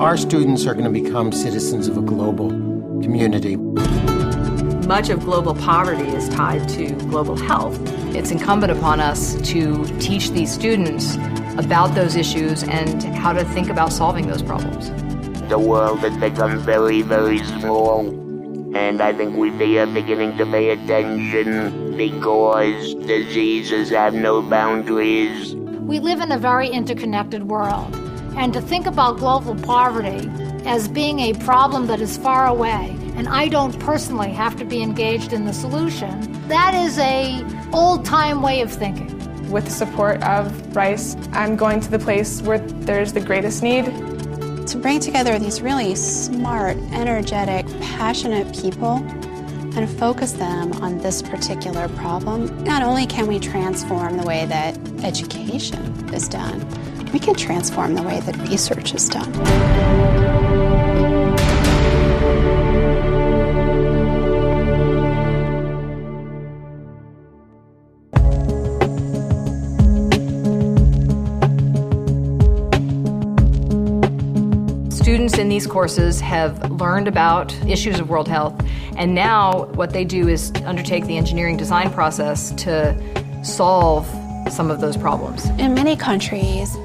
our students are going to become citizens of a global community. Much of global poverty is tied to global health. It's incumbent upon us to teach these students about those issues and how to think about solving those problems. The world has become very, very small, and I think we are beginning to pay attention because diseases have no boundaries. We live in a very interconnected world, and to think about global poverty as being a problem that is far away, and I don't personally have to be engaged in the solution, that is a old-time way of thinking. With the support of RICE, I'm going to the place where there's the greatest need. To bring together these really smart, energetic, passionate people and focus them on this particular problem, not only can we transform the way that education is done, we can transform the way that research is done. Students in these courses have learned about issues of world health, and now what they do is undertake the engineering design process to solve some of those problems. In many countries,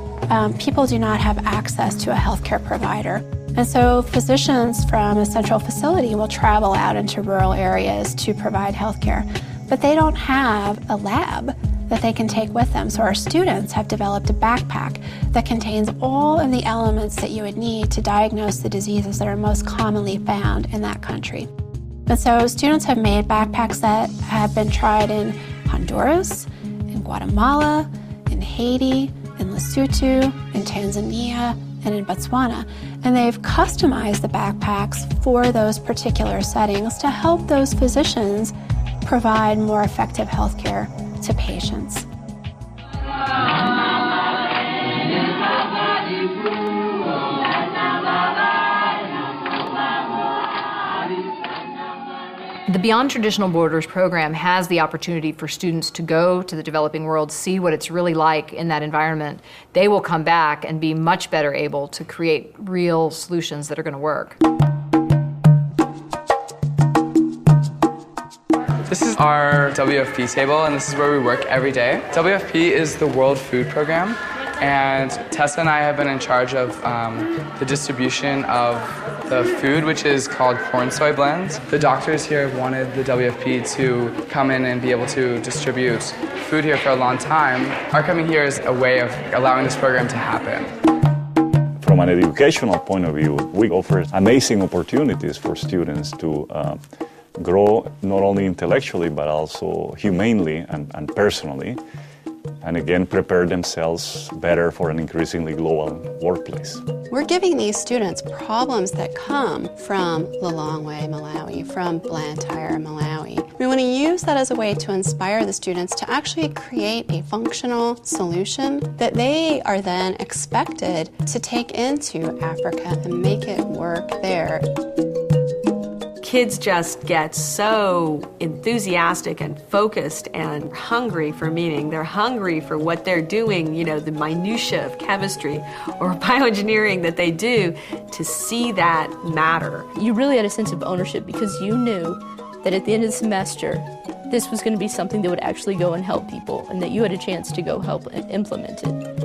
people do not have access to a healthcare provider. And so physicians from a central facility will travel out into rural areas to provide healthcare, but they don't have a lab that they can take with them. So our students have developed a backpack that contains all of the elements that you would need to diagnose the diseases that are most commonly found in that country. And so students have made backpacks that have been tried in Honduras, in Guatemala, in Haiti, in Lesotho, in Tanzania, and in Botswana. And they've customized the backpacks for those particular settings to help those physicians provide more effective healthcare to patients. The Beyond Traditional Borders program has the opportunity for students to go to the developing world, see what it's really like in that environment. They will come back and be much better able to create real solutions that are going to work. This is our WFP table, and this is where we work every day. WFP is the World Food Program, and Tessa and I have been in charge of the distribution of the food, which is called corn soy blends. The doctors here have wanted the WFP to come in and be able to distribute food here for a long time. Our coming here is a way of allowing this program to happen. From an educational point of view, we offer amazing opportunities for students to grow not only intellectually but also humanely and personally, and again prepare themselves better for an increasingly global workplace. We're giving these students problems that come from Lilongwe, Malawi, from Blantyre, Malawi. We want to use that as a way to inspire the students to actually create a functional solution that they are then expected to take into Africa and make it work there. Kids just get so enthusiastic and focused and hungry for meaning. They're hungry for what they're doing, you know, the minutiae of chemistry or bioengineering that they do, to see that matter. You really had a sense of ownership because you knew that at the end of the semester, this was going to be something that would actually go and help people and that you had a chance to go help and implement it.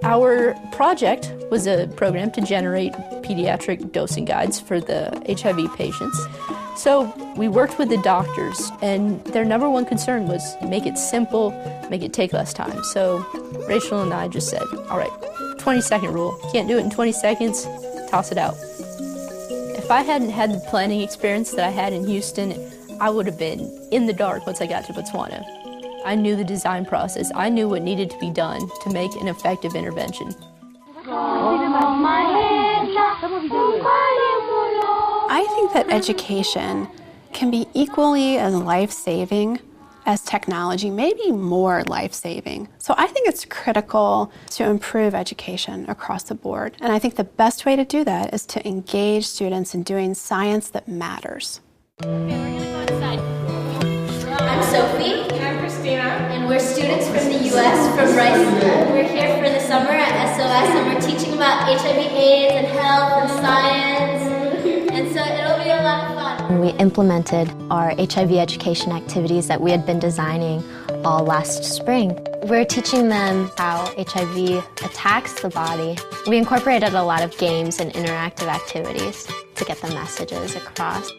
Our project was a program to generate pediatric dosing guides for the HIV patients. So we worked with the doctors, and their number one concern was make it simple, make it take less time. So Rachel and I just said, all right, 20-second rule. Can't do it in 20 seconds, toss it out. If I hadn't had the planning experience that I had in Houston, I would have been in the dark once I got to Botswana. I knew the design process. I knew what needed to be done to make an effective intervention. I think that education can be equally as life-saving as technology, maybe more life-saving. So I think it's critical to improve education across the board. And I think the best way to do that is to engage students in doing science that matters. Okay, we're gonna go inside. I'm Sophie. And I'm Christina. And we're students from the U.S. from Rice. We're here for the summer at SOS, and we're teaching about HIV/AIDS and health and science, and so it'll be a lot of fun. We implemented our HIV education activities that we had been designing all last spring. We're teaching them how HIV attacks the body. We incorporated a lot of games and interactive activities to get the messages across.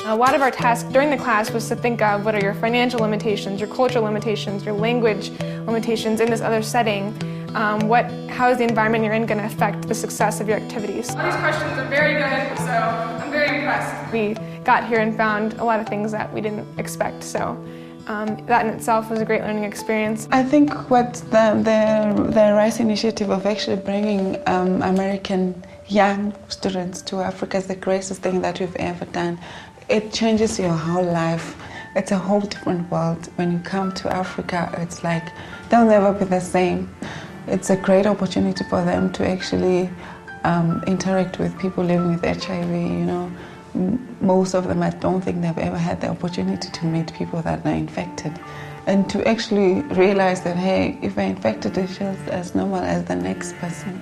A lot of our task during the class was to think of what are your financial limitations, your cultural limitations, your language limitations in this other setting. How is the environment you're in going to affect the success of your activities? All these questions are very good, so I'm very impressed. We got here and found a lot of things that we didn't expect, so that in itself was a great learning experience. I think what the RISE initiative of actually bringing American young students to Africa is the greatest thing that we've ever done. It changes your whole life. It's a whole different world. When you come to Africa, it's like they'll never be the same. It's a great opportunity for them to actually interact with people living with HIV. You know, most of them, I don't think they've ever had the opportunity to meet people that are infected, and to actually realize that, hey, if I'm infected, it's just as normal as the next person.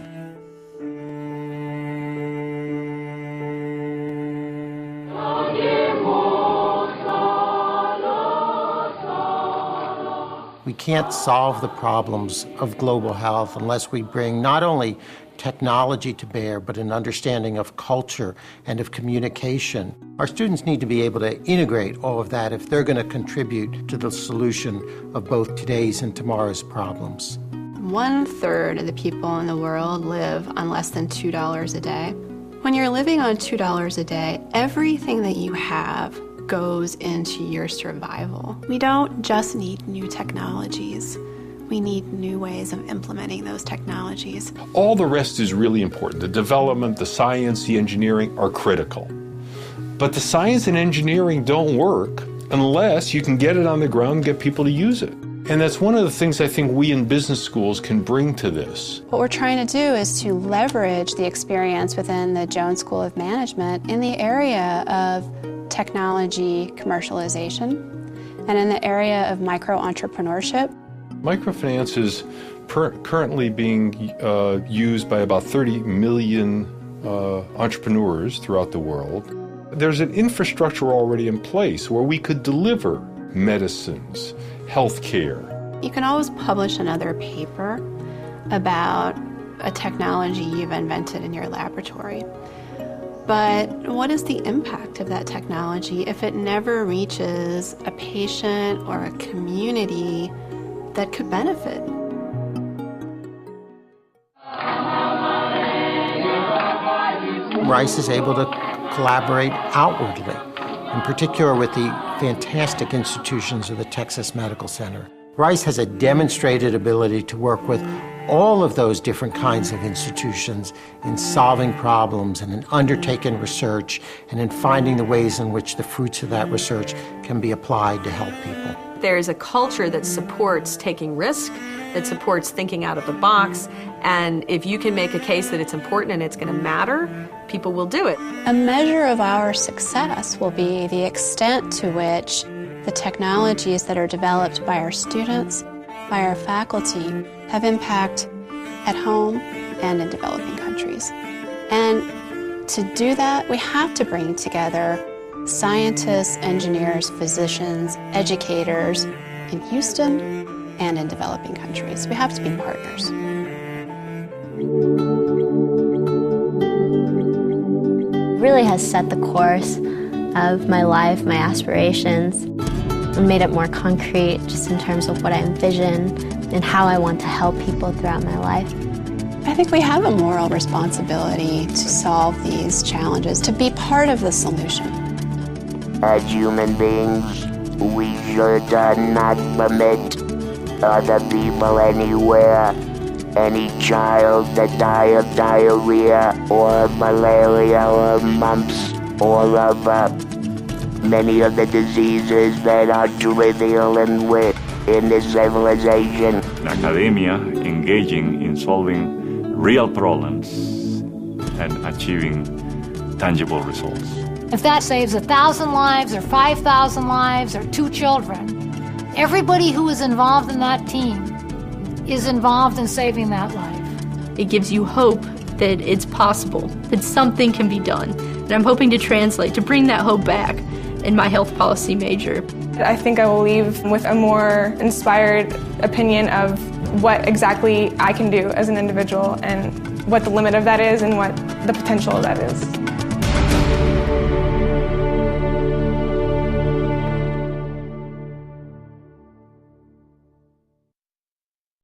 We can't solve the problems of global health unless we bring not only technology to bear, but an understanding of culture and of communication. Our students need to be able to integrate all of that if they're going to contribute to the solution of both today's and tomorrow's problems. 1/3 of the people in the world live on less than $2 a day. When you're living on $2 a day, everything that you have goes into your survival. We don't just need new technologies. We need new ways of implementing those technologies. All the rest is really important. The development, the science, the engineering are critical. But the science and engineering don't work unless you can get it on the ground and get people to use it. And that's one of the things I think we in business schools can bring to this. What we're trying to do is to leverage the experience within the Jones School of Management in the area of technology commercialization and in the area of micro-entrepreneurship. Microfinance is currently being used by about 30 million entrepreneurs throughout the world. There's an infrastructure already in place where we could deliver medicines, healthcare. You can always publish another paper about a technology you've invented in your laboratory. But what is the impact of that technology if it never reaches a patient or a community that could benefit? RISE is able to collaborate outwardly, in particular with the fantastic institutions of the Texas Medical Center. RISE has a demonstrated ability to work with all of those different kinds of institutions in solving problems and in undertaking research and in finding the ways in which the fruits of that research can be applied to help people. There's a culture that supports taking risk, that supports thinking out of the box, and if you can make a case that it's important and it's going to matter, people will do it. A measure of our success will be the extent to which the technologies that are developed by our students, by our faculty, have impact at home and in developing countries. And to do that, we have to bring together scientists, engineers, physicians, educators in Houston and in developing countries. We have to be partners. Really has set the course of my life, my aspirations, and made it more concrete just in terms of what I envision and how I want to help people throughout my life. I think we have a moral responsibility to solve these challenges, to be part of the solution. As human beings, we should not permit other people anywhere, any child that die of diarrhea or malaria or mumps or of many of the diseases that are trivial in this civilization. Academia engaging in solving real problems and achieving tangible results. If that saves 1,000 lives or 5,000 lives or 2 children, everybody who is involved in that team is involved in saving that life. It gives you hope that it's possible, that something can be done. And I'm hoping to translate, to bring that hope back in my health policy major. I think I will leave with a more inspired opinion of what exactly I can do as an individual and what the limit of that is and what the potential of that is.